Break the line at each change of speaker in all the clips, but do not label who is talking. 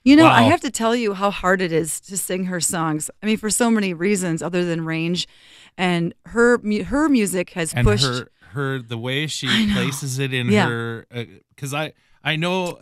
You know, I
Wow.
have to tell you how hard it is to sing her songs. I mean, for so many reasons other than range. And her music has
And
pushed.
the way she
I know.
places it in
Yeah.
her, because I know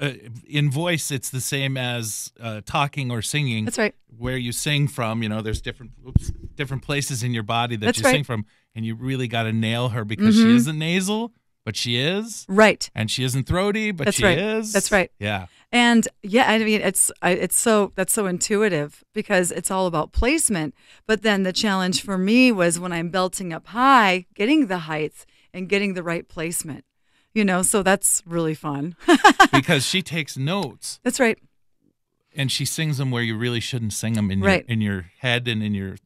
in voice it's the same as talking or singing.
That's right.
Where you sing from, there's different places in your body that
That's
you
right.
sing from, and you really got to nail her because she isn't nasal, but she is.
Right.
And she isn't throaty, but
That's
she
right.
is.
That's right.
Yeah.
And yeah, I mean, that's so intuitive because it's all about placement. But then the challenge for me was when I'm belting up high, getting the heights and getting the right placement. So that's really fun.
Because she takes notes.
That's right.
And she sings them where you really shouldn't sing them in your head and in your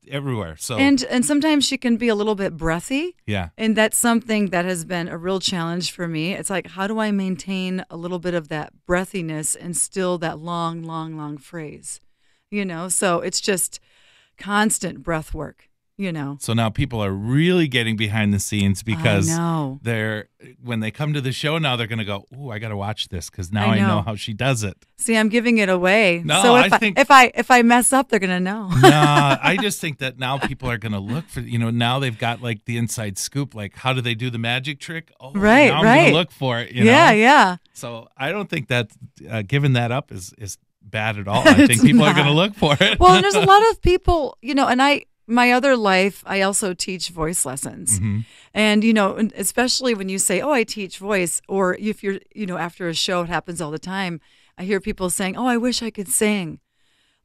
everywhere. So
and sometimes she can be a little bit breathy.
yeah.
And that's something that has been a real challenge for me. It's like, how do I maintain a little bit of that breathiness and still that long, long, long phrase? So it's just constant breath work.
So now people are really getting behind the scenes because
I know.
when they come to the show now, they're going to go, "Ooh, I got to watch this because now I know how she does it."
See, I'm giving it away.
No,
so
I think
if I mess up, they're going to know.
Nah, I just think that now people are going to look for, now they've got like the inside scoop. Like, how do they do the magic trick? Oh,
Right,
now I'm going
right.
to look for it.
Yeah, yeah.
So I don't think that giving that up is bad at all. I think people are going to look for it.
Well, and there's a lot of people, and my other life, I also teach voice lessons.
Mm-hmm.
And, especially when you say, oh, I teach voice, or if you're, after a show, it happens all the time. I hear people saying, oh, I wish I could sing.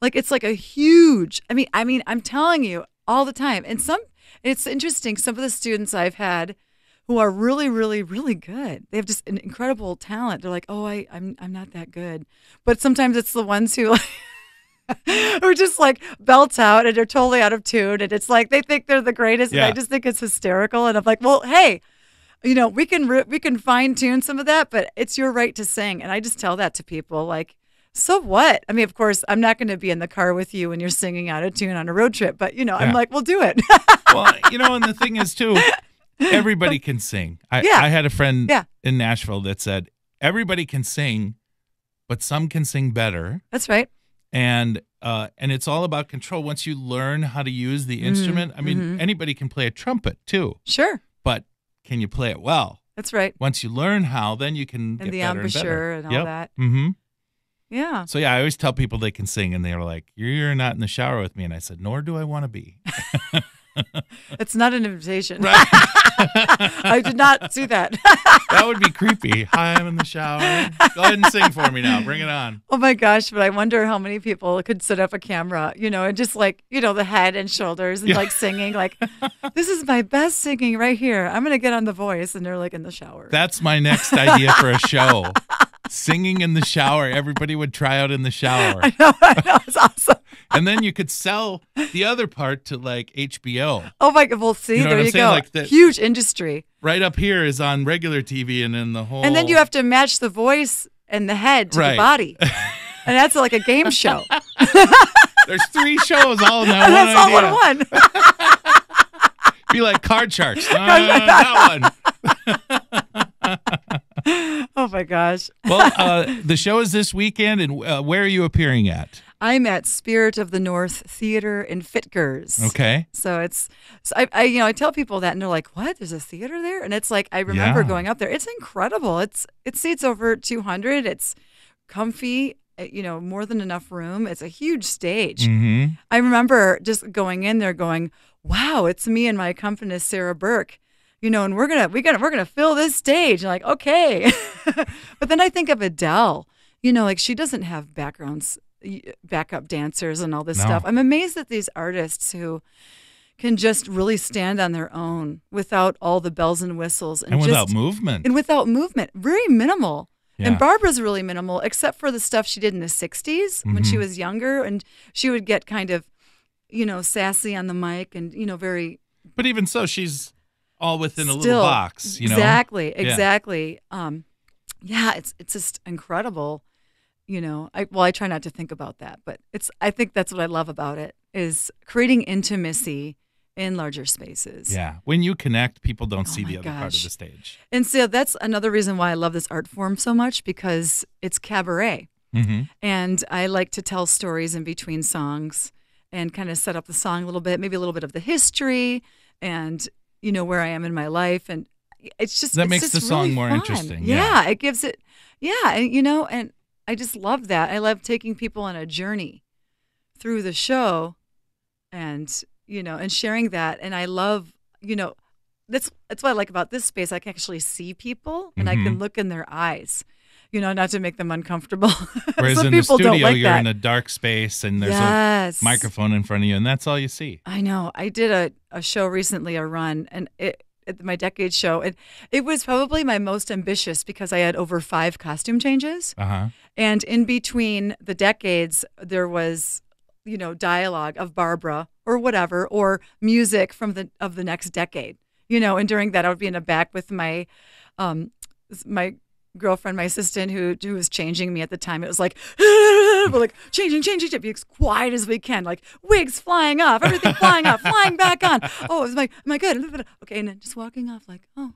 Like, it's like a huge, I mean, I'm telling you all the time. And it's interesting. Some of the students I've had who are really, really, really good, they have just an incredible talent. They're like, oh, I'm not that good. But sometimes it's the ones who who just like belt out and they're totally out of tune, and it's like they think they're the greatest, and I just think it's hysterical. And I'm like, well, hey, we can fine tune some of that, but it's your right to sing. And I just tell that to people, like, so what? I mean, of course, I'm not going to be in the car with you when you're singing out of tune on a road trip, but I'm like, we'll do it.
Well, and the thing is too, everybody can sing. I had a friend in Nashville that said everybody can sing, but some can sing better.
That's right.
And it's all about control. Once you learn how to use the instrument, I mean, anybody can play a trumpet too.
Sure.
But can you play it well?
That's right.
Once you learn how, then you can get
And the
better
embouchure
and
and all that.
Mm-hmm.
Yeah.
So yeah, I always tell people they can sing, and they're like, "You're not in the shower with me," and I said, "Nor do I want to be."
It's not an invitation.
Right.
I did not see that.
That would be creepy. Hi, I'm in the shower. Go ahead and sing for me now. Bring it on.
Oh my gosh, but I wonder how many people could set up a camera, and just like, the head and shoulders and like singing, like, this is my best singing right here. I'm going to get on The Voice, and they're like in the shower.
That's my next idea for a show. Singing in the shower. Everybody would try out in the shower.
I know. It's awesome.
And then you could sell the other part to like HBO.
Oh my God. Well, see,
You know what
there
I'm
you
saying?
go.
Like the-
Huge industry.
Right up here is on regular TV, and then the whole.
And then you have to match the voice and the head to the body. And that's like a game show.
There's 3 shows all in that
And
one
that's all
idea.
in one.
Be like Card Sharks. That one.
Oh my gosh.
Well, the show is this weekend, and where are you appearing at?
I'm at Spirit of the North Theater in Fitgers.
Okay.
So I tell people that, and they're like, "What? There's a theater there?" And it's like, I remember going up there. It's incredible. It seats over 200. It's comfy. More than enough room. It's a huge stage.
Mm-hmm.
I remember just going in there, going, "Wow, it's me and my accompanist Sarah Burke." And we're gonna fill this stage. And like, okay. But then I think of Adele. Like she doesn't have backup dancers and all this stuff. I'm amazed at these artists who can just really stand on their own without all the bells and whistles
and without movement.
And without movement, very minimal.
Yeah.
And Barbara's really minimal, except for the stuff she did in the 60s when she was younger, and she would get kind of, sassy on the mic and very.
But even so, she's all within a little box.
Exactly.
Yeah.
It's just incredible. I try not to think about that, but I think that's what I love about it, is creating intimacy in larger spaces.
Yeah. When you connect, people don't see the other part of
gosh.
the stage.
And so that's another reason why I love this art form so much, because it's cabaret. And I like to tell stories in between songs and kind of set up the song a little bit, maybe a little bit of the history and, you know, where I am in my life. And it's just,
that makes the song more interesting.
Yeah. It gives it. Yeah. And, you know, and I just love that. I love taking people on a journey through the show and, you know, and sharing that. And I love, you know, that's what I like about this space. I can actually see people and I can look in their eyes, you know, not to make them uncomfortable.
Whereas
Some
in the studio,
like
you're
that.
in a dark space and there's a microphone in front of you and that's all you see.
I know. I did a show recently, a run, and my decade show. It was probably my most ambitious because I had over 5 costume changes. And in between the decades, there was, you know, dialogue of Barbra or whatever, or music from the next decade. You know, and during that, I would be in the back with my my girlfriend, my assistant, who was changing me at the time. It was like, we're like changing, be as quiet as we can, like wigs flying off, everything flying off, flying back on. Oh, am I good? Okay, and then just walking off like, oh,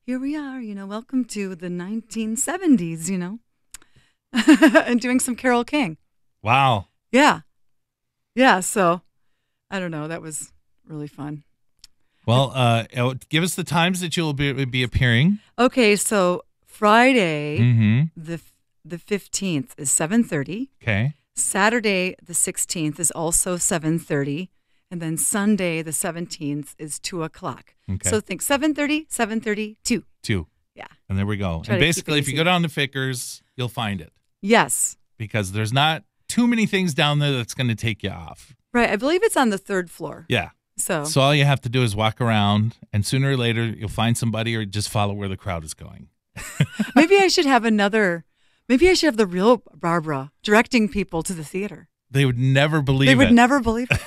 here we are, you know, welcome to the 1970s, you know, and doing some Carole King.
Wow.
Yeah. Yeah, so I don't know. That was really fun.
Well, give us the times that you'll be appearing.
Okay, so Friday, the 15th is 7:30.
Okay.
Saturday, the 16th is also 7:30. And then Sunday, the 17th is 2 o'clock.
Okay.
So think 7:30, 7:30, 2.
2.
Yeah.
And there we go. And basically, if you go down to Fickers, you'll find it.
Yes.
Because there's not too many things down there that's going to take you off.
Right. I believe it's on the 3rd floor.
Yeah.
So
all you have to do is walk around, and sooner or later, you'll find somebody or just follow where the crowd is going.
Maybe I should have the real Barbra directing people to the theater.
They would never believe it.
They would never believe it.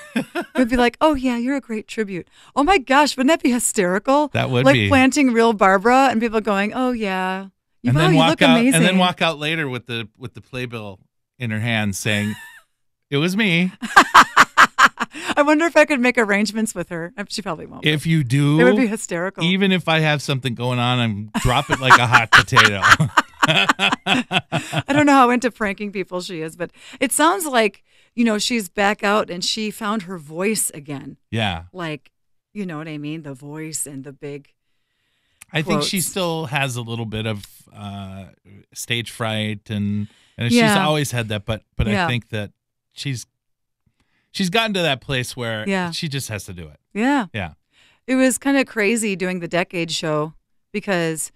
They'd be like, oh, yeah, you're a great tribute. Oh, my gosh, wouldn't that be hysterical?
That would
be.
Like
planting real Barbra and people going, oh, yeah.
You
look amazing.
And then walk out later with the playbill in her hand saying, it was me.
I wonder if I could make arrangements with her. She probably won't.
If you do,
it would be hysterical.
Even if I have something going on, I'm drop it like a hot potato.
I don't know how into pranking people she is, but it sounds like, you know, she's back out and she found her voice again.
Yeah.
Like, you know what I mean? The voice and the big
I think she still has a little bit of stage fright and she's always had that, but I think that she's gotten to that place where she just has to do it.
Yeah.
Yeah.
It was kind of crazy doing the decade show because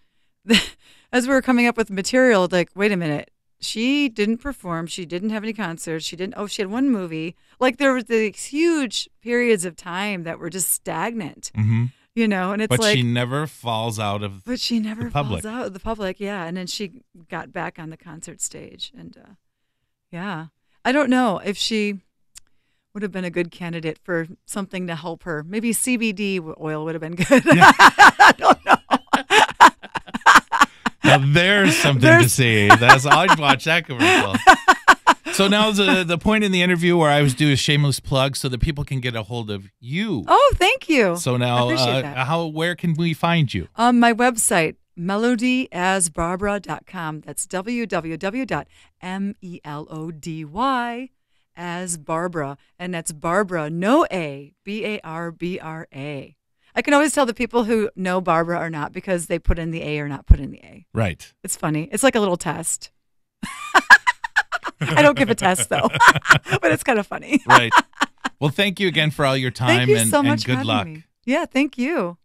as we were coming up with material, like, wait a minute, she didn't perform. She didn't have any concerts. She had one movie. Like there was these huge periods of time that were just stagnant, you know, and it's
but she never falls out of
But she never
falls
out of the public. Yeah. And then she got back on the concert stage and yeah, I don't know if she would have been a good candidate for something to help her. Maybe CBD oil would have been good. Yeah. I don't know.
Now there's something to see. I'd watch that commercial. So now the point in the interview where I was doing a shameless plug so that people can get a hold of you.
Oh, thank you.
So now, where can we find you?
My website, melodyasbarbra.com. That's www.melody as Barbra, and that's Barbra, no A, Barbra. I can always tell the people who know Barbra or not because they put in the A or not put in the A.
Right.
It's funny. It's like a little test. I don't give a test though, but it's kind of funny.
Right. Well, thank you again for all your time.
Thank you so much
and good
for
luck.
Me. Yeah, thank you.